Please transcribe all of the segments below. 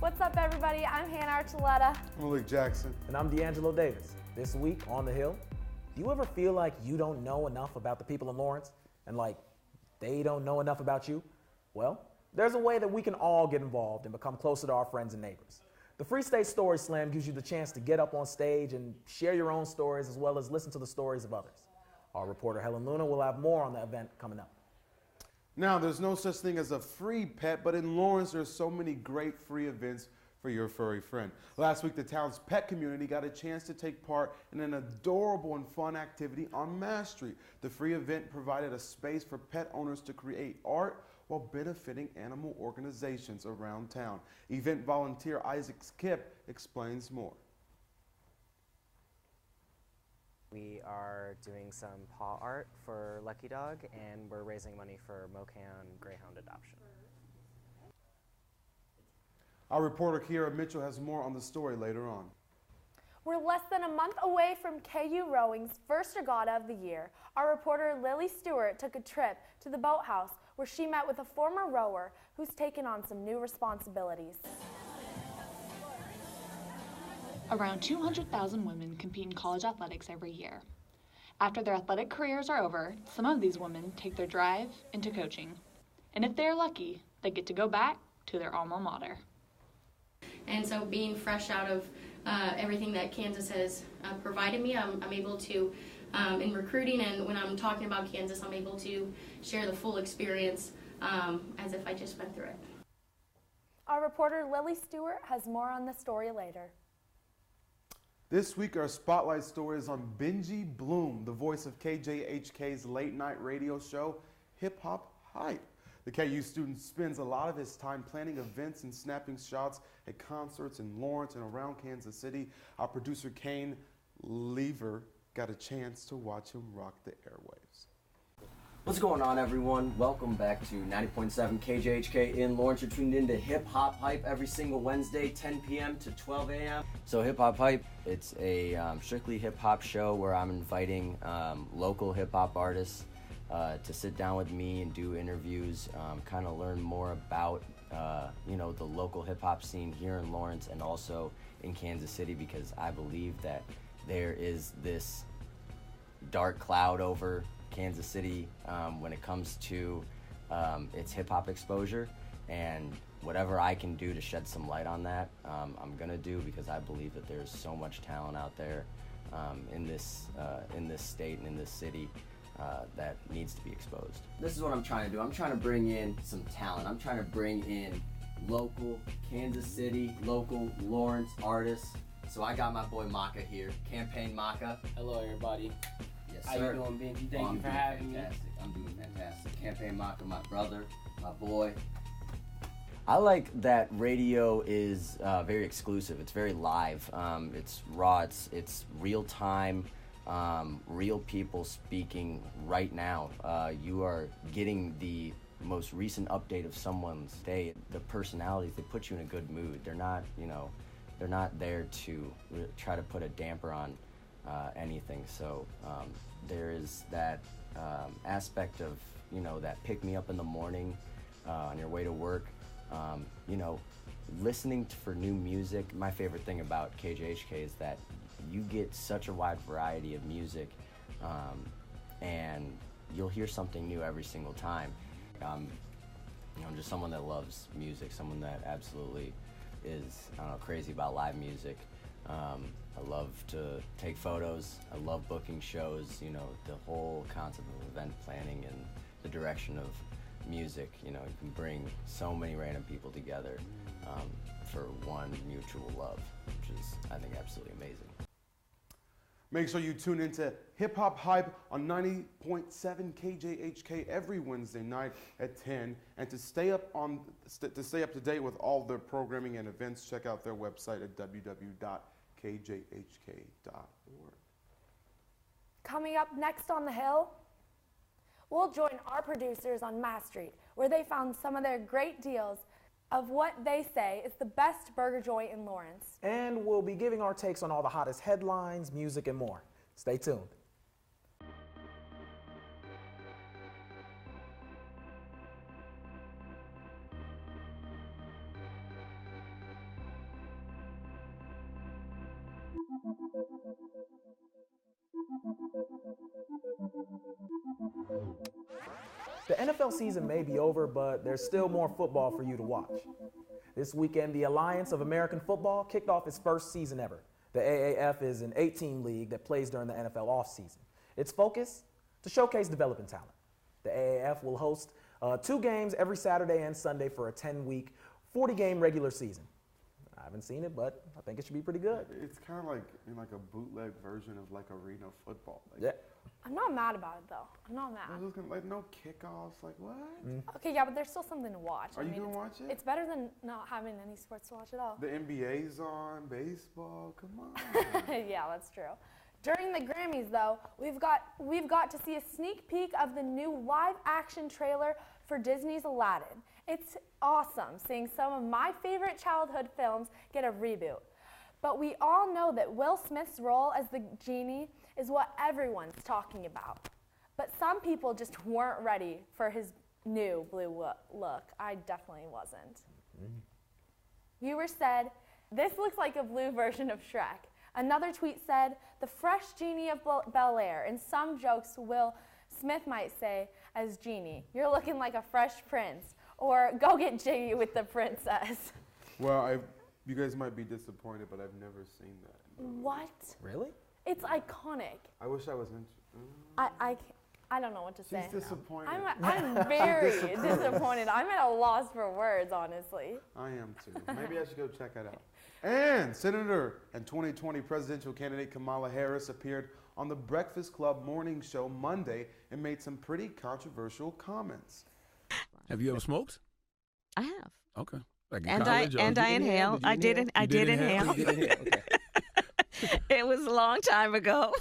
What's up, everybody? I'm Hannah Archuleta. Malik Jackson. And I'm Deangelo Davis. This week on The Hill, do you ever feel like you don't know enough about the people in Lawrence and like they don't know enough about you? Well, there's a way that we can all get involved and become closer to our friends and neighbors. The Free State Story Slam gives you the chance to get up on stage and share your own stories as well as listen to the stories of others. Our reporter Helen will have more on the event coming up. Now, there's no such thing as a free pet, but in Lawrence, there's so many great free events for your furry friend. Last week, the town's pet community got a chance to take part in an adorable and fun activity on Mass Street. The free event provided a space for pet owners to create art while benefiting animal organizations around town. Event volunteer Isaac Skip explains more. We are doing some paw art for Lucky Dog, and we're raising money for Mocan Greyhound adoption. Our reporter Kierra Mitchell has more on the story later on. We're less than a month away from KU Rowing's first regatta of the year. Our reporter Lilly Stewart took a trip to the boathouse where she met with a former rower who's taken on some new responsibilities. Around 200,000 women compete in college athletics every year. After their athletic careers are over, some of these women take their drive into coaching. And if they're lucky, they get to go back to their alma mater. And so being fresh out of everything that Kansas has provided me, I'm able to, in recruiting and when I'm talking about Kansas, I'm able to share the full experience as if I just went through it. Our reporter Lilly Stewart has more on the story later. This week, our spotlight story is on Benji Bloom, the voice of KJHK's late-night radio show, Hip Hop Hype. The KU student spends a lot of his time planning events and snapping shots at concerts in Lawrence and around Kansas City. Our producer, Cain got a chance to watch him rock the airwaves. What's going on, everyone? Welcome back to 90.7 KJHK in Lawrence. You're tuned into Hip Hop Hype every single Wednesday, 10 p.m. to 12 a.m. So Hip Hop Hype, it's a strictly hip hop show where I'm inviting local hip hop artists to sit down with me and do interviews, kind of learn more about the local hip hop scene here in Lawrence and also in Kansas City, because I believe that there is this dark cloud over Kansas City when it comes to its hip-hop exposure, and whatever I can do to shed some light on that, I'm gonna do, because I believe that there's so much talent out there in this state and in this city that needs to be exposed. This is what I'm trying to do. I'm trying to bring in some talent. I'm trying to bring in local Kansas City, local Lawrence artists. So I got my boy Maka here, Campaign Maka. Hello, everybody. Yes, How sir. you doing, Benji? Thank you for having me. I'm doing fantastic. Campaign Maka, my brother, my boy. I like that radio is very exclusive. It's very live. It's raw. It's real time. Real people speaking right now. You are getting the most recent update of someone's day. The personalities, they put you in a good mood. They're not, they're not there to try to put a damper on anything. So there is that aspect of, that pick me up in the morning on your way to work. Listening for new music. My favorite thing about KJHK is that you get such a wide variety of music, and you'll hear something new every single time. I'm just someone that loves music, someone that absolutely is, crazy about live music. I love to take photos. I love booking shows. The whole concept of event planning and the direction of music. You can bring so many random people together for one mutual love, which is, I think, absolutely amazing. Make sure you tune into Hip Hop Hype on 90.7 KJHK every Wednesday night at 10. And to stay up to date with all their programming and events, check out their website at www.kjhk.org. Coming up next on The Hill, we'll join our producers on Mass Street, where they found some of their great deals of what they say is the best burger joint in Lawrence. And we'll be giving our takes on all the hottest headlines, music, and more. Stay tuned. The NFL season may be over, but there's still more football for you to watch. This weekend, the Alliance of American Football kicked off its first season ever. The AAF is an 8-team league that plays during the NFL offseason. Its focus? To showcase developing talent. The AAF will host 2 games every Saturday and Sunday for a 10-week, 40-game regular season. I haven't seen it, but I think it should be pretty good. It's kind of like a bootleg version of like arena football. Like, Yeah. I'm not mad about it though. I'm not mad. I'm just gonna, like no kickoffs. Like what? Okay, yeah, but there's still something to watch. Are you gonna watch it? It's better than not having any sports to watch at all. The NBA's on, baseball. Come on. Yeah, that's true. During the Grammys, though, we've got to see a sneak peek of the new live-action trailer for Disney's Aladdin. It's awesome seeing some of my favorite childhood films get a reboot. But we all know that Will Smith's role as the genie is what everyone's talking about. But some people just weren't ready for his new blue look. I definitely wasn't. Viewers said, "This looks like a blue version of Shrek." Another tweet said, "The fresh genie of Bel Air." And some jokes Will Smith might say as genie, "You're looking like a fresh prince," or "Go get jiggy with the princess." Well, you guys might be disappointed, but I've never seen that. What? Really? It's iconic. I wish I was in. I don't know what to say. She's disappointed. I'm very disappointed. I'm at a loss for words, honestly. I am too. Maybe I should go check it out. And Senator and 2020 presidential candidate Kamala Harris appeared on the Breakfast Club morning show Monday and made some pretty controversial comments. Have you ever smoked? I have. Okay. Like in And college, I inhaled. I did inhale. Okay. It was a long time ago.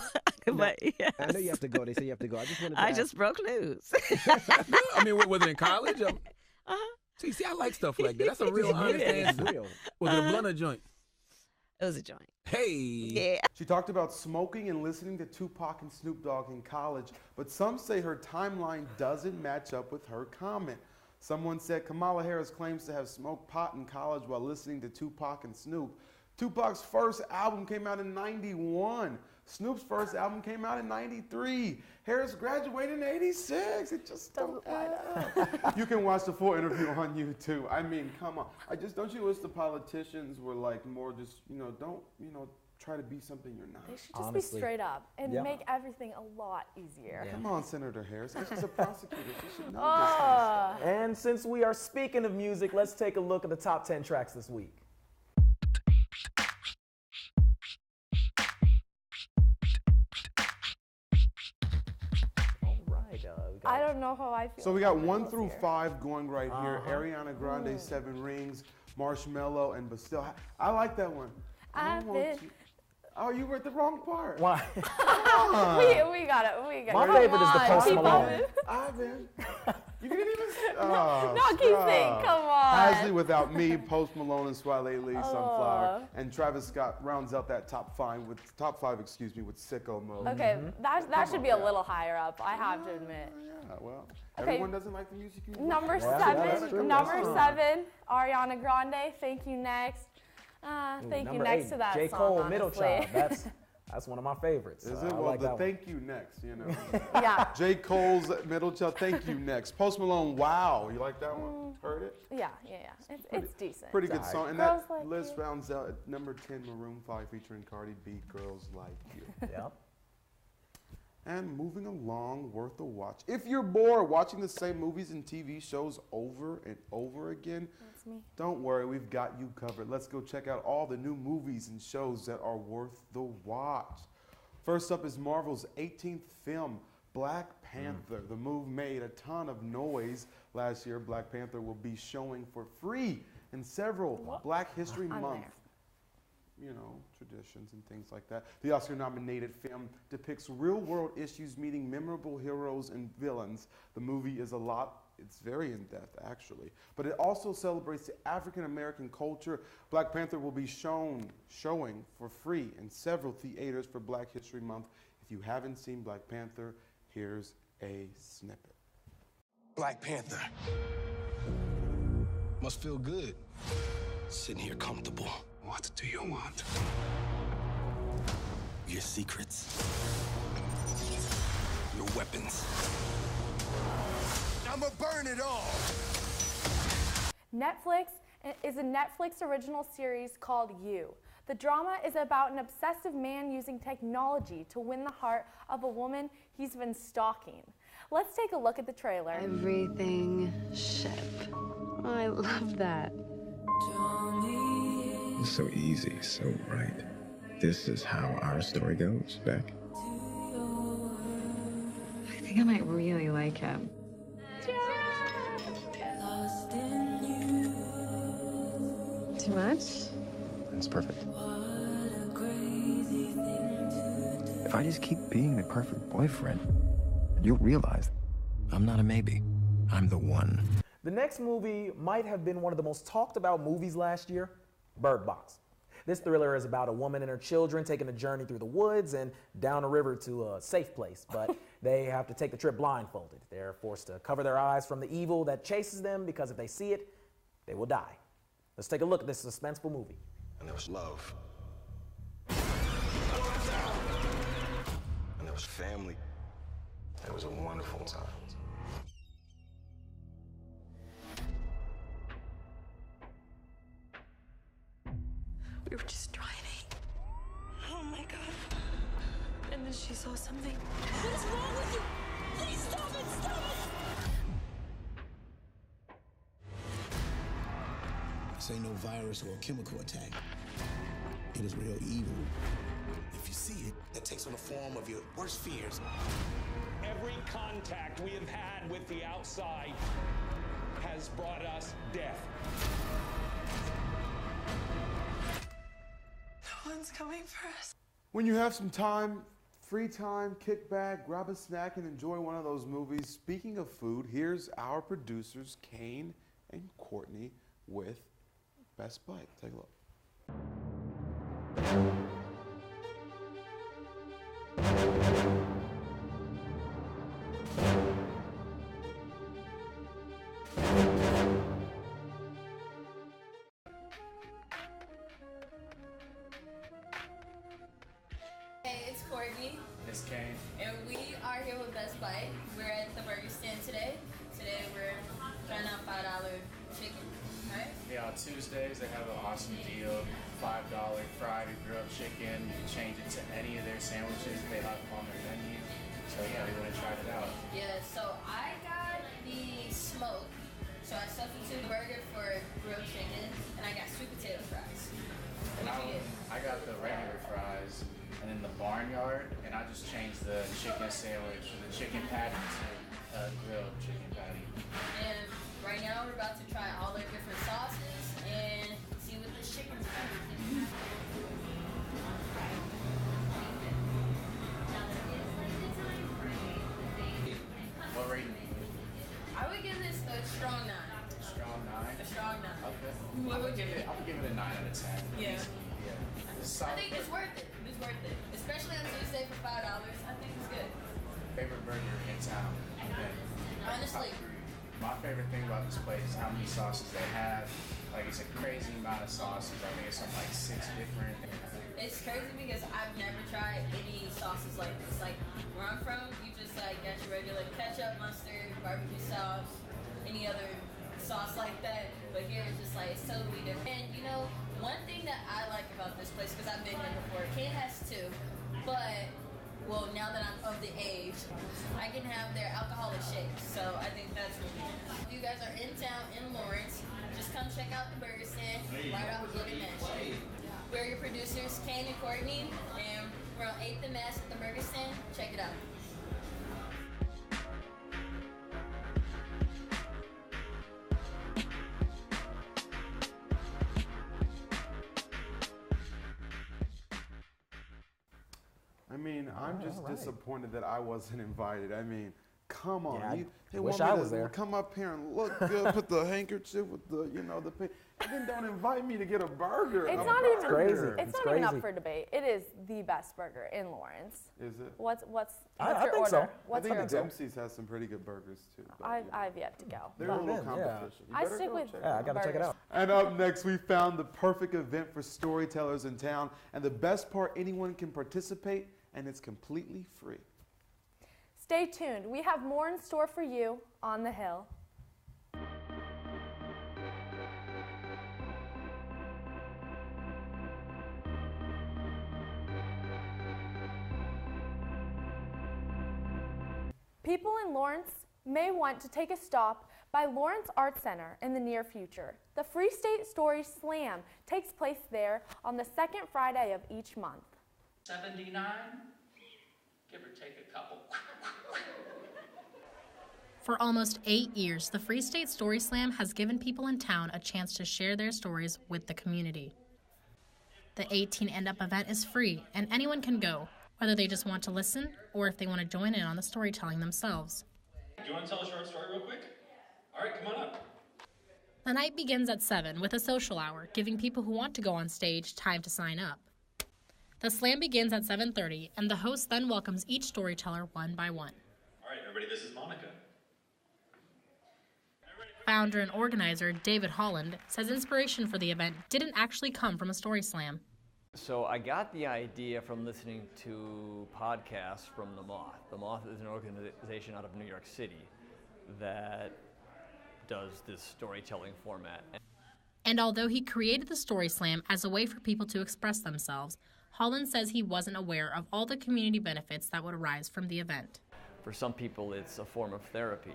But yes. I know you have to go. They say you have to go. I just wanted to I ask. just broke loose. I mean, was it in college? See, I like stuff like that. That's a real honest answer. Real. Was it a blunt or joint? It was a joint. Hey. Yeah. She talked about smoking and listening to Tupac and Snoop Dogg in college, but some say her timeline doesn't match up with her comment. Someone said Kamala Harris claims to have smoked pot in college while listening to Tupac and Snoop. Tupac's first album came out in '91. Snoop's first album came out in '93. Harris graduated in '86. It just don't add up. You can watch the full interview on YouTube. I mean, come on. Don't you wish the politicians were like more just, don't, try to be something you're not. They should just be straight up and make everything a lot easier. Come on, Senator Harris. She's a prosecutor. She should know this kind of stuff. And since we are speaking of music, let's take a look at the top 10 tracks this week. I don't know how I feel. So we got 1 through 5 going right here. Ariana Grande, 7 Rings, Marshmello, and Bastille. I like that one. Oh, you were at the wrong part. Why? we got it. My favorite is the Post Malone. You didn't even. No, keep saying. Come on. Ashley Without Me, Post Malone and Swale Lee, Sunflower, and Travis Scott rounds out that top five with Sicko Mode. Okay, that should be a little higher up. I have to admit. Yeah, well, everyone doesn't like the music you like. Number 7, Ariana Grande. Thank You Next. Thank You Next 8, to that J. song, Cole, honestly. Middle Child. That's one of my favorites. Is I it? Well, like that Thank You Next, Yeah. J. Cole's Middle Child, Thank You Next. Post Malone, Wow. You like that one? Heard it? Yeah. It's decent. Pretty good song. And Girls that Like list You. rounds out at number 10, Maroon 5 featuring Cardi B, Girls Like You. Yep. And moving along, worth a watch. If you're bored watching the same movies and TV shows over and over again, That's me. don't worry, we've got you covered. Let's go check out all the new movies and shows that are worth the watch. First up is Marvel's 18th film, Black Panther. The move made a ton of noise last year. Black Panther will be showing for free in several Black History Month traditions and things like that. The Oscar-nominated film depicts real-world issues meeting memorable heroes and villains. The movie is it's very in-depth, actually. But it also celebrates the African-American culture. Black Panther will be showing for free in several theaters for Black History Month. If you haven't seen Black Panther, here's a snippet. Black Panther. Must feel good. Sitting here comfortable. What do you want? Your secrets. Your weapons. I'ma burn it all! Netflix is a Netflix original series called You. The drama is about an obsessive man using technology to win the heart of a woman he's been stalking. Let's take a look at the trailer. Everything ship. Oh, I love that. It's so easy, so right. This is how our story goes, Beck. I think I might really like him. Too much? It's perfect. If I just keep being the perfect boyfriend, you'll realize I'm not a maybe. I'm the one. The next movie might have been one of the most talked about movies last year, Bird Box. This thriller is about a woman and her children taking a journey through the woods and down a river to a safe place, but they have to take the trip blindfolded. They're forced to cover their eyes from the evil that chases them because if they see it, they will die. Let's take a look at this suspenseful movie. And there was love. And there was family. It was a wonderful time. We were just driving. Oh my God. And then she saw something. What is wrong with you? Please stop it! Stop it! This ain't no virus or a chemical attack. It is real evil. If you see it, that takes on the form of your worst fears. Every contact we have had with the outside has brought us death. No one's coming for us. When you have some time, free time, kick back, grab a snack, and enjoy one of those movies. Speaking of food, here's our producers, Cain and Courtney, with Best Bite. Take a look. Hey, it's Courtney. It's Cain. And we are here with Best Bite. We're at the burger stand today. Today we're trying out $5 chicken, right? Yeah, on Tuesdays they have an awesome deal. $5 fried or grilled chicken. You can change it to any of their sandwiches they have on their menu. So yeah, we want to try it out. Yeah, so I got the smoke. So I substituted burger for grilled chicken, and I got sweet potato fries. And I got the regular fries and then the barnyard, and I just changed the chicken sandwich from the chicken patty to a grilled chicken patty. And right now we're about to try all their different sauces and see what this chicken's about. What rating? I would give this a strong 9. Strong 9? A strong 9. Okay. What would you give it? I would give it a 9 out of 10. Yeah. Yeah. I think it's worth it. It's worth it. Especially on Tuesday for $5. I think it's good. Favorite burger in town? Okay. Honestly. My favorite thing about this place is how many sauces they have. Like, it's a crazy amount of sauces. I think it's something like 6 different. It's crazy because I've never tried any sauces like this. Like, where I'm from, you just like got your regular ketchup, mustard, barbecue sauce, any other sauce like that. But here it's just like, it's totally different. And you know, one thing that I like about this place, because I've been here before, Cain has too, but, well, now that I'm of the age, I can have their alcoholic shakes. So I think that's really good. If you guys are in town in Lawrence, just come check out the burger stand right off Lilly Mansion. We're your producers, Cain and Courtney, and we're on 8th and Mass at the burger stand. Check it out. I mean, I'm just disappointed that I wasn't invited. I mean, come on. Yeah, They wish want me I to was there. come up here and look good, put the handkerchief with the, the pay. And then don't invite me to get a burger. It's A not burger. even crazy. It's not even up for debate. It is the best burger in Lawrence. Is it? What's I your think order? so. What's I think your the order? Dempsey's has some pretty good burgers too. but, I've yet to go. They're but a little Yeah. competition. You I better stick go with check Yeah, I gotta check it burgers. out. And up next, we found the perfect event for storytellers in town. And the best part, anyone can participate, and it's completely free. Stay tuned. We have more in store for you on the Hill. People in Lawrence may want to take a stop by Lawrence Arts Center in the near future. The Free State Story Slam takes place there on the second Friday of each month. 79, give or take a couple. For almost 8 years, the Free State Story Slam has given people in town a chance to share their stories with the community. The 18 and Up event is free, and anyone can go, whether they just want to listen or if they want to join in on the storytelling themselves. Do you want to tell a short story real quick? All right, come on up. The night begins at 7 with a social hour, giving people who want to go on stage time to sign up. The slam begins at 7:30, and the host then welcomes each storyteller one by one. All right, everybody, this is Monica. Founder and organizer David Holland says inspiration for the event didn't actually come from a story slam. So I got the idea from listening to podcasts from The Moth. The Moth is an organization out of New York City that does this storytelling format. And although he created the story slam as a way for people to express themselves, Holland says he wasn't aware of all the community benefits that would arise from the event. For some people, it's a form of therapy.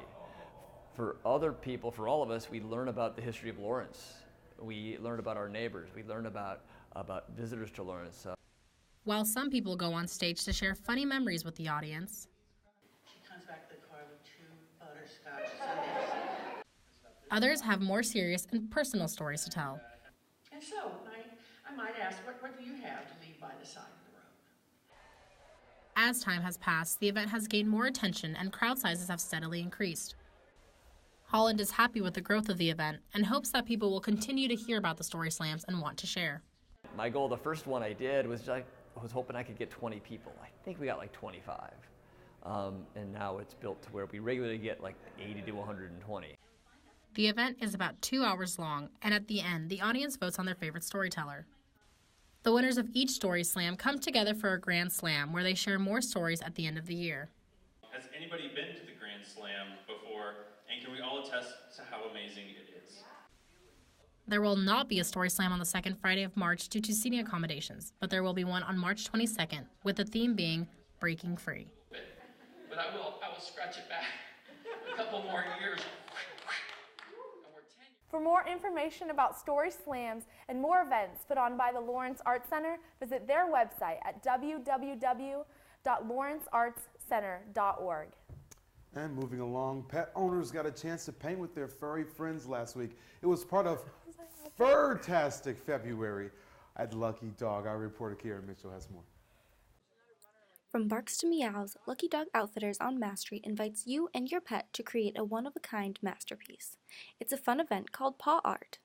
For other people, for all of us, we learn about the history of Lawrence. We learn about our neighbors. We learn about visitors to Lawrence. While some people go on stage to share funny memories with the audience, She comes back to the car with 2 butterscotch sundaes. others have more serious and personal stories to tell. And so, I might ask, what do you have to leave by the side of the road? As time has passed, the event has gained more attention and crowd sizes have steadily increased. Holland is happy with the growth of the event and hopes that people will continue to hear about the story slams and want to share. My goal, the first one I did, was I was hoping I could get 20 people. I think we got like 25. And now it's built to where we regularly get like 80 to 120. The event is about 2 hours long, and at the end, the audience votes on their favorite storyteller. The winners of each story slam come together for a grand slam where they share more stories at the end of the year. Has anybody been to the Grand Slam before, and can we all attest to how amazing it is? There will not be a story slam on the second Friday of March due to seating accommodations, but there will be one on March 22nd, with the theme being Breaking Free. But I will scratch it back a couple more years. For more information about story slams and more events put on by the Lawrence Arts Center, visit their website at www.lawrenceartscenter.org. And moving along, pet owners got a chance to paint with their furry friends last week. It was part of Fur-tastic February at Lucky Dog. Our reporter Kierra Mitchell has more. From barks to meows, Lucky Dog Outfitters on Mass Street invites you and your pet to create a one-of-a-kind masterpiece. It's a fun event called Paw Art.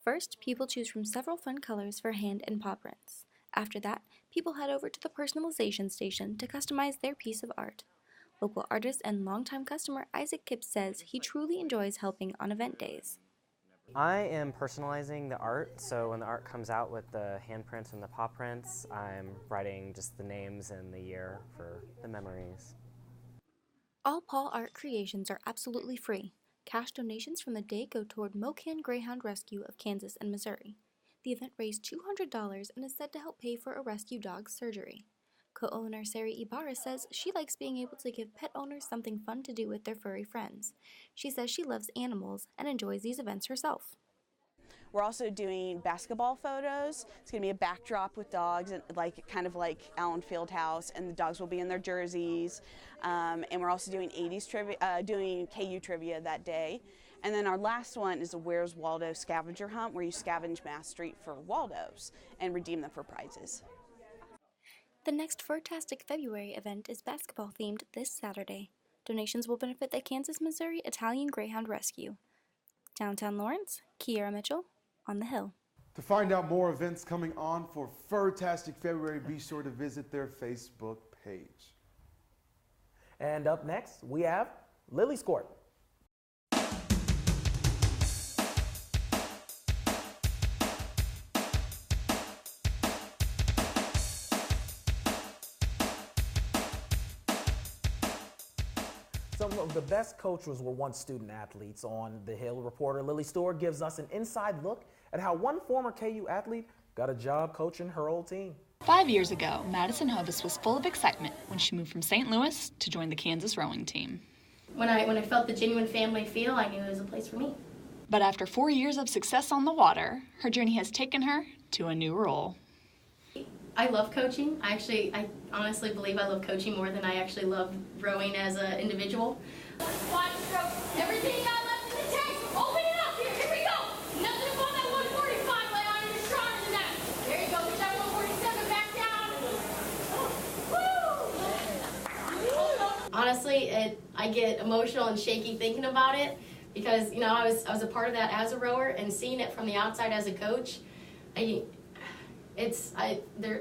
First, people choose from several fun colors for hand and paw prints. After that, people head over to the personalization station to customize their piece of art. Local artist and longtime customer Isaac Kipps says he truly enjoys helping on event days. I am personalizing the art, so when the art comes out with the handprints and the paw prints, I'm writing just the names and the year for the memories. All paw art creations are absolutely free. Cash donations from the day go toward Mocan Greyhound Rescue of Kansas and Missouri. The event raised $200 and is said to help pay for a rescue dog's surgery. Co-owner Sari Ibarra says she likes being able to give pet owners something fun to do with their furry friends. She says she loves animals and enjoys these events herself. We're also doing basketball photos. It's going to be a backdrop with dogs, and kind of like Allen Fieldhouse, and the dogs will be in their jerseys. And we're also doing 80s trivia, doing KU trivia that day. And then our last one is a Where's Waldo scavenger hunt, where you scavenge Mass Street for Waldos and redeem them for prizes. The next Fur-tastic February event is basketball themed this Saturday. Donations will benefit the Kansas-Missouri Italian Greyhound Rescue. Downtown Lawrence, Kierra Mitchell, on the Hill. To find out more events coming on for Furtastic February, be sure to visit their Facebook page. And up next, we have Lilly's Court. Some of the best coaches were once student athletes. On the Hill, reporter Lilly Stewart gives us an inside look at how one former KU athlete got a job coaching her old team. 5 years ago, Madison Hovis was full of excitement when she moved from St. Louis to join the Kansas rowing team. When I felt the genuine family feel, I knew it was a place for me. But after 4 years of success on the water, her journey has taken her to a new role. I love coaching. I honestly believe I love coaching more than I actually love rowing as an individual. Squat stroke, everything you got left in the tank, open it up here, we go. Nothing above that 145, lay on, you're stronger than that. There you go, get that 147 back down. Woo! Honestly, I get emotional and shaky thinking about it because, you know, I was a part of that as a rower, and seeing it from the outside as a coach,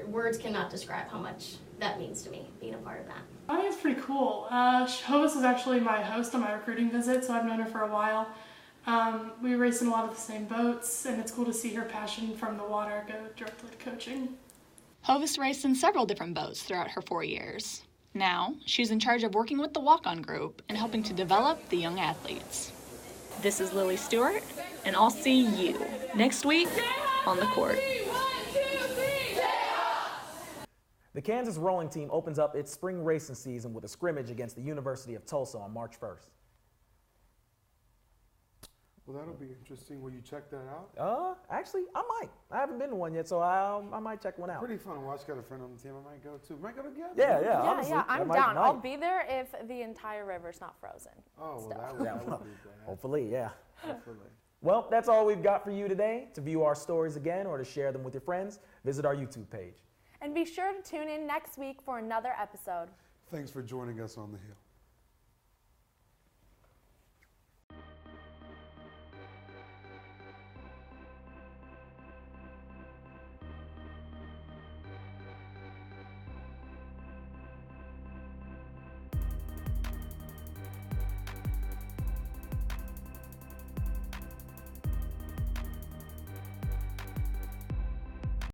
words cannot describe how much that means to me, being a part of that. I think it's pretty cool. Hovis was actually my host on my recruiting visit, so I've known her for a while. We race in a lot of the same boats, and it's cool to see her passion from the water go directly to coaching. Hovis raced in several different boats throughout her 4 years. Now, she's in charge of working with the walk-on group and helping to develop the young athletes. This is Lilly Stewart, and I'll see you next week on the court. The Kansas rowing team opens up its spring racing season with a scrimmage against the University of Tulsa on March 1st. Well, that'll be interesting. Will you check that out? Actually, I might. I haven't been to one yet, so I might check one out. Pretty fun to watch. Got a friend on the team. I might go too. Might go together. Yeah, honestly, I'm down. I'll be there if the entire river's not frozen. Oh, well, that would be bad. Hopefully, yeah. Hopefully. Well, that's all we've got for you today. To view our stories again or to share them with your friends, visit our YouTube page. And be sure to tune in next week for another episode. Thanks for joining us on The Hill.